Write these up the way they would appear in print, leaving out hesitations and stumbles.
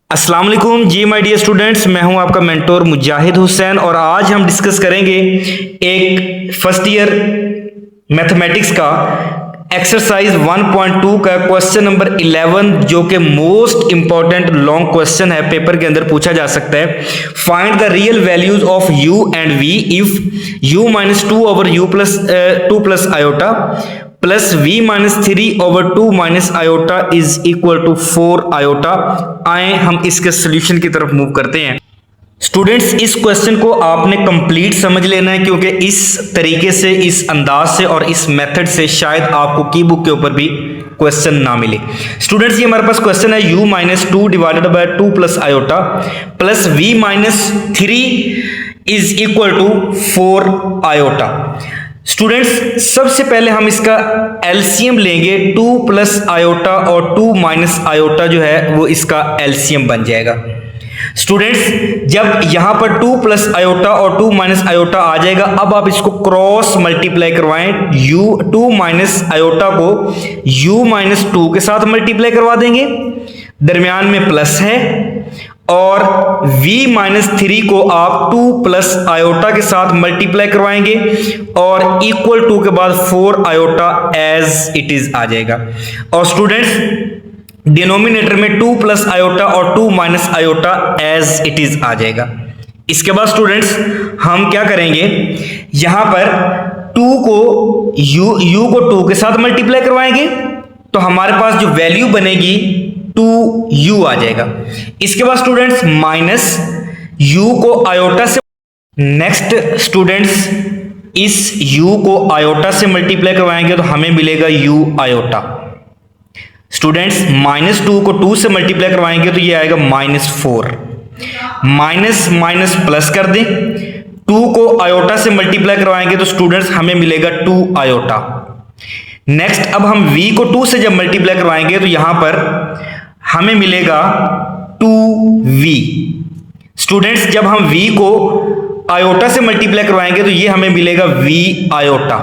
अस्सलाम वालेकुम जी my dear students, मैं हूं आपका मेंटोर मुजाहिद हुसैन और आज हम डिस्कस करेंगे एक फर्स्ट ईयर मैथमेटिक्स का एक्सरसाइज 1.2 का क्वेश्चन नंबर 11 जो कि मोस्ट इंपॉर्टेंट लॉन्ग क्वेश्चन है, पेपर के अंदर पूछा जा सकता है। Find the real values of u and v if u minus 2 over u plus 2 plus iota plus v minus 3 over 2 minus iota is equal to 4 iota. आए हम इसके सोल्यूशन की तरफ मूव करते हैं। स्टूडेंट्स, इस क्वेश्चन को आपने कंप्लीट समझ लेना है क्योंकि इस तरीके से, इस अंदाज से और इस मेथड से शायद आपको की बुक के ऊपर भी क्वेश्चन ना मिले। स्टूडेंट्स, ये हमारे पास क्वेश्चन है u minus 2 divided by 2 plus iota plus v minus 3 is equal to 4 iota. Students, सबसे पहले हम इसका एलसीएम लेंगे। 2 प्लस आयोटा और 2 माइनस आयोटा जो है वो इसका एलसीएम बन जाएगा। स्टूडेंट्स, जब यहां पर 2 प्लस आयोटा और 2 माइनस आयोटा आ जाएगा, अब आप इसको क्रॉस मल्टीप्लाई करवाएं। 2 माइनस आयोटा को u माइनस 2 के साथ मल्टीप्लाई करवा देंगे, दरमियान में प्लस है, और v माइनस 3 को आप 2 प्लस आयोटा के साथ मल्टीप्लाई करवाएंगे और इक्वल टू के बाद 4 आयोटा एज इट इज आ जाएगा। और स्टूडेंट्स, डिनोमिनेटर में 2 प्लस आयोटा और 2 minus iota as it is आ जाएगा। इसके बाद स्टूडेंट्स हम क्या करेंगे, यहां पर 2 को u को 2 के साथ मल्टीप्लाई करवाएंगे तो हमारे पास जो वैल्यू बनेगी 2u आ जाएगा। इसके बाद स्टूडेंट्स माइनस u को आयोटा से, नेक्स्ट स्टूडेंट्स इस u को आयोटा से मल्टीप्लाई करवाएंगे तो हमें मिलेगा u आयोटा। स्टूडेंट्स, माइनस 2 को 2 से मल्टीप्लाई करवाएंगे तो ये आएगा माइनस 4। माइनस माइनस प्लस कर दें, 2 को आयोटा से मल्टीप्लाई करवाएंगे तो स्टूडेंट्स हमें मिलेगा 2 आयोटा। नेक्स्ट अब हम v को 2 से जब मल्टीप्लाई करवाएंगे तो यहां पर हमें मिलेगा 2v। स्टूडेंट्स, जब हम v को आयोटा से मल्टीप्लाई करवाएंगे तो ये हमें मिलेगा v आयोटा।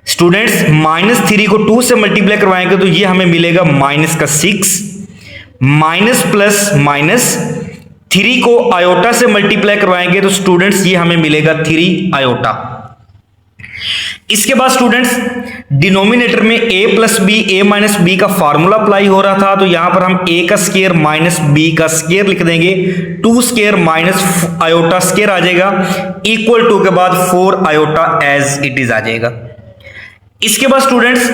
स्टूडेंट्स, माइनस 3 को 2 से मल्टीप्लाई करवाएंगे तो ये हमें मिलेगा माइनस का 6। माइनस प्लस माइनस 3 को आयोटा से मल्टीप्लाई करवाएंगे तो स्टूडेंट्स ये हमें मिलेगा 3 आयोटा। इसके बाद स्टूडेंट्स डिनोमिनेटर में a plus B, a minus B का फार्मूला अप्लाई हो रहा था तो यहां पर हम a का स्क्वायर माइनस b का स्क्वायर लिख देंगे। 2 स्क्वायर माइनस आयोटा स्क्वायर आ जाएगा, इक्वल टू के बाद 4 आयोटा एज इट इज आ जाएगा। इसके बाद स्टूडेंट्स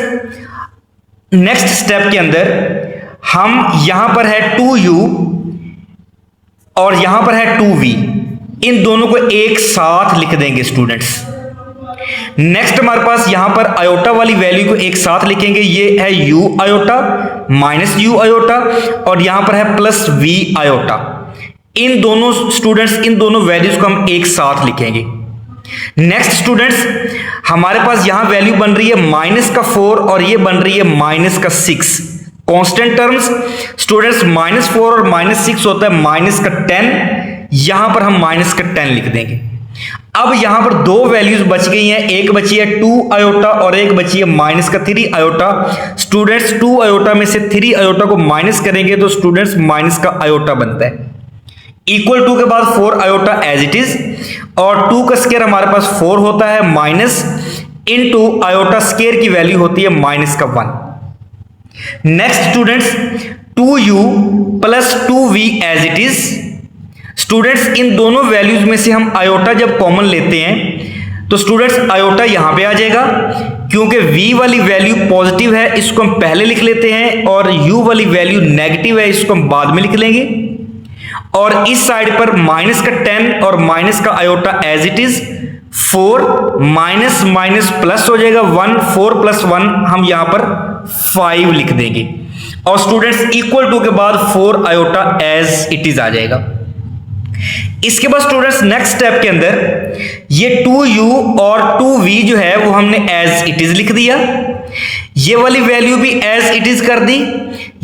नेक्स्ट स्टेप के अंदर हम यहां पर है 2u और यहां पर है 2v, इन दोनों को एक साथ लिख देंगे स्टूडेंट्स। नेक्स्ट हमारे पास यहां पर आयोटा वाली वैल्यू को एक साथ लिखेंगे, ये है u iota minus u iota और यहां पर है प्लस v आयोटा। इन दोनों स्टूडेंट्स, इन दोनों वैल्यूज को हम एक साथ लिखेंगे। नेक्स्ट स्टूडेंट्स हमारे पास यहां वैल्यू बन रही है माइनस का 4 और ये बन रही है माइनस का 6। कांस्टेंट टर्म्स स्टूडेंट्स, माइनस 4 और माइनस 6 होता है माइनस का 10, यहां पर हम माइनस का 10 लिख देंगे। अब यहां पर दो वैल्यूज बच गई हैं, एक बची है 2 आयोटा और एक बची है माइनस का 3 आयोटा। स्टूडेंट्स 2 आयोटा में से 3 आयोटा को माइनस करेंगे तो स्टूडेंट्स माइनस का आयोटा बनता है, इक्वल टू के बाद 4 आयोटा एज इट इज, और 2 का स्क्वायर हमारे पास 4 होता है, माइनस इनटू आयोटा स्क्वायर की वैल्यू होती है माइनस का 1। Next students 2u plus 2v as it is. Students इन दोनों वैल्यूज में से हम आयोटा जब कॉमन लेते हैं तो स्टूडेंट्स आयोटा यहां पे आ जाएगा, क्योंकि v वाली वैल्यू पॉजिटिव है इसको हम पहले लिख लेते हैं और u वाली वैल्यू नेगेटिव है इसको हम बाद में लिख लेंगे। और इस साइड पर माइनस का 10 और माइनस का iota as it is 4, minus minus plus हो जाएगा 1, 4 प्लस 1 हम यहां पर 5 लिख देंगे और स्टूडेंट्स इक्वल टू के बाद 4 आयोटा एज इट इज आ जाएगा। इसके बाद स्टूडेंट्स नेक्स्ट स्टेप के अंदर ये 2u और 2v जो है वो हमने एज इट इज लिख दिया, ये वाली वैल्यू भी एज इट इज कर दी,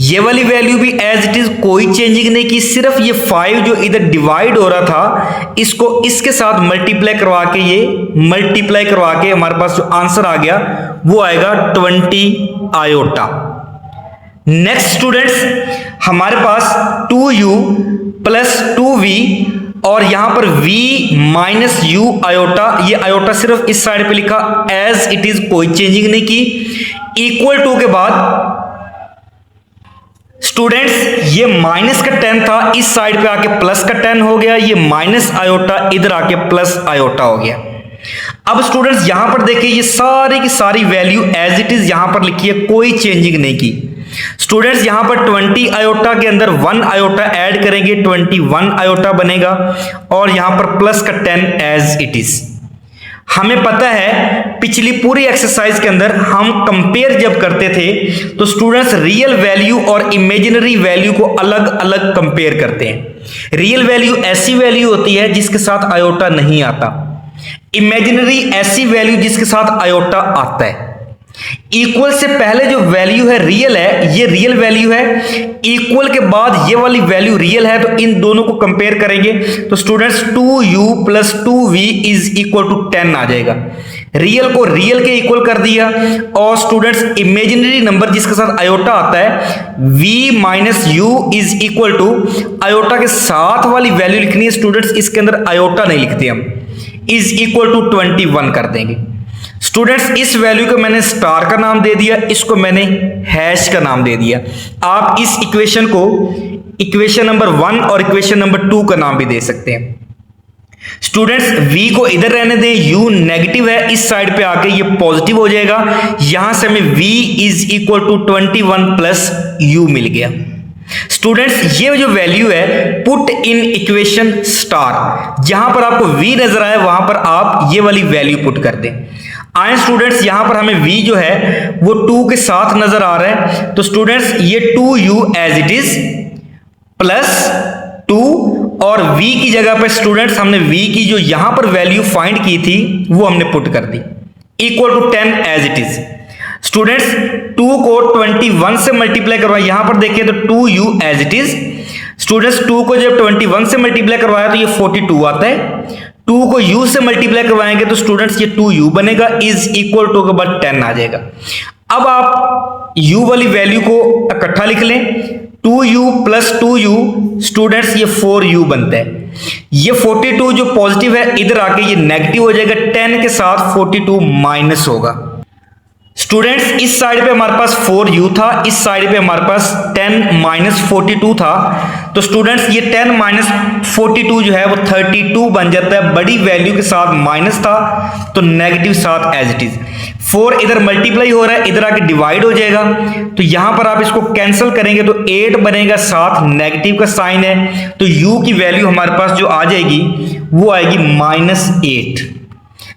ये वाली वैल्यू भी एज इट इज, कोई चेंजिंग नहीं की। सिर्फ ये 5 जो इधर डिवाइड हो रहा था इसको इसके साथ मल्टीप्लाई करवा के, ये मल्टीप्लाई करवा के हमारे पास जो आंसर आ गया वो आएगा 20 आयोटा। नेक्स्ट स्टूडेंट्स, हमारे पास 2u प्लस 2v और यहां पर v माइनस u आयोटा, ये आयोटा सिर्फ इस साइड पे लिखा एज इट इज, कोई चेंजिंग नहीं की। इक्वल टू के बाद स्टूडेंट्स ये माइनस का 10 था, इस साइड पे आके प्लस का 10 हो गया, ये माइनस आयोटा इधर आके प्लस आयोटा हो गया। अब स्टूडेंट्स यहां पर देखिए ये सारी की सारी वैल्यू एज इट इज यहां पर लिखी है, कोई चेंजिंग नहीं की। स्टूडेंट्स यहां पर 20 आयोटा के अंदर 1 आयोटा ऐड करेंगे, 21 आयोटा बनेगा और यहां पर प्लस का 10 एज इट इज। हमें पता है पिछली पूरी एक्सरसाइज के अंदर हम कंपेयर जब करते थे तो स्टूडेंट्स रियल वैल्यू और इमेजिनरी वैल्यू को अलग अलग कंपेयर करते हैं। रियल वैल्यू ऐसी वैल्यू होती है जिसके साथ आयोटा नहीं आता, इमेजिनरी ऐसी वैल्यू जिसके साथ आयोटा आता है। इक्वल से पहले जो वैल्यू है रियल है, ये रियल वैल्यू है। इक्वल के बाद ये वाली वैल्यू रियल है, तो इन दोनों को कंपेयर करेंगे तो students 2u plus 2v is equal to 10 आ जाएगा। रियल को रियल के इक्वल कर दिया और स्टूडेंट्स इमेजिनरी नंबर जिसके साथ आयोटा आता है v minus u is equal to, iota के साथ वाली वैल्यू लिखनी है स्टूडेंट्स, इसके अंदर आयोटा नहीं लिखते हम, इज इक्वल टू 21 कर देंगे। स्टूडेंट्स इस वैल्यू को मैंने स्टार का नाम दे दिया, इसको मैंने हैश का नाम दे दिया। आप इस इक्वेशन को इक्वेशन नंबर 1 और इक्वेशन नंबर 2 का नाम भी दे सकते हैं। स्टूडेंट्स v को इधर रहने दें, u नेगेटिव है, इस साइड पे आके ये पॉजिटिव हो जाएगा। यहां से हमें v is equal to 21 plus u मिल गया। स्टूडेंट्स ये जो वैल्यू है पुट इन इक्वेशन स्टार, जहां पर आपको v नजर आए वहां पर आप ये वाली वैल्यू पुट कर दें। आए स्टूडेंट्स यहां पर हमें v जो है वो 2 के साथ नजर आ रहा है, तो स्टूडेंट्स ये 2u as it is plus 2 और v की जगह पर स्टूडेंट्स हमने v की जो यहां पर वैल्यू फाइंड की थी वो हमने पुट कर दी, equal to 10 as it is. Students 2 को 21 से मल्टीप्लाई करवाया, यहां पर देखिए तो 2u as it is. Students 2 को जब 21 से मल्टीप्लाई करवाया तो ये 42 आता है, 2 को u से मल्टीप्लाई करवाएंगे तो स्टूडेंट्स ये 2u बनेगा, इज इक्वल टू के बाद 10 आ जाएगा। अब आप u वाली वैल्यू को इकट्ठा लिख लें, 2u प्लस 2u स्टूडेंट्स ये 4u बनता है। ये 42 जो पॉजिटिव है इधर आके ये नेगेटिव हो जाएगा, 10 के साथ 42 माइनस होगा। स्टूडेंट्स इस साइड पे हमारे पास 4u था, इस साइड पे हमारे पास 10 माइनस 42 था, तो स्टूडेंट्स ये 10 माइनस 42 जो है वो 32 बन जाता है। बड़ी वैल्यू के साथ माइनस था तो नेगेटिव साथ एज इट इज। 4 इधर मल्टीप्लाई हो रहा है, इधर आके डिवाइड हो जाएगा, तो यहां पर आप इसको कैंसिल करेंगे तो 8 बनेगा, साथ नेगेटिव का साइन है, तो u की वैल्यू हमारे पास जो आ जाएगी वो आएगी -8।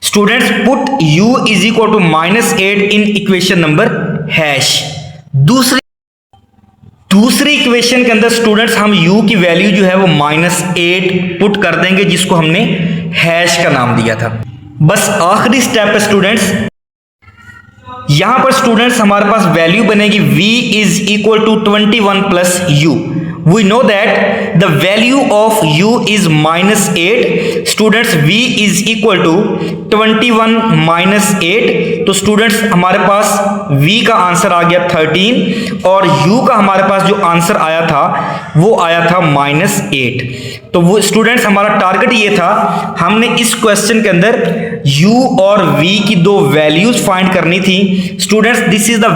Students put u is equal to -8 in equation number hash. दूसरी इक्वेशन के अंदर स्टूडेंट्स हम u की वैल्यू जो है वो -8 पुट कर देंगे, जिसको हमने हैश का नाम दिया था। बस आखिरी स्टेप है स्टूडेंट्स, यहां पर स्टूडेंट्स हमारे पास वैल्यू बनेगी v is equal to 21 plus u। We know that the value of u is -8. Students v is equal to 21 minus 8. तो स्टूडेंट्स हमारे पास v का आंसर आ गया 13 और u का हमारे पास जो आंसर आया था वो आया था -8। तो वो स्टूडेंट्स हमारा टारगेट ये था, हमने इस क्वेश्चन के अंदर u और v की दो वैल्यूज फाइंड करनी थी। Students this is the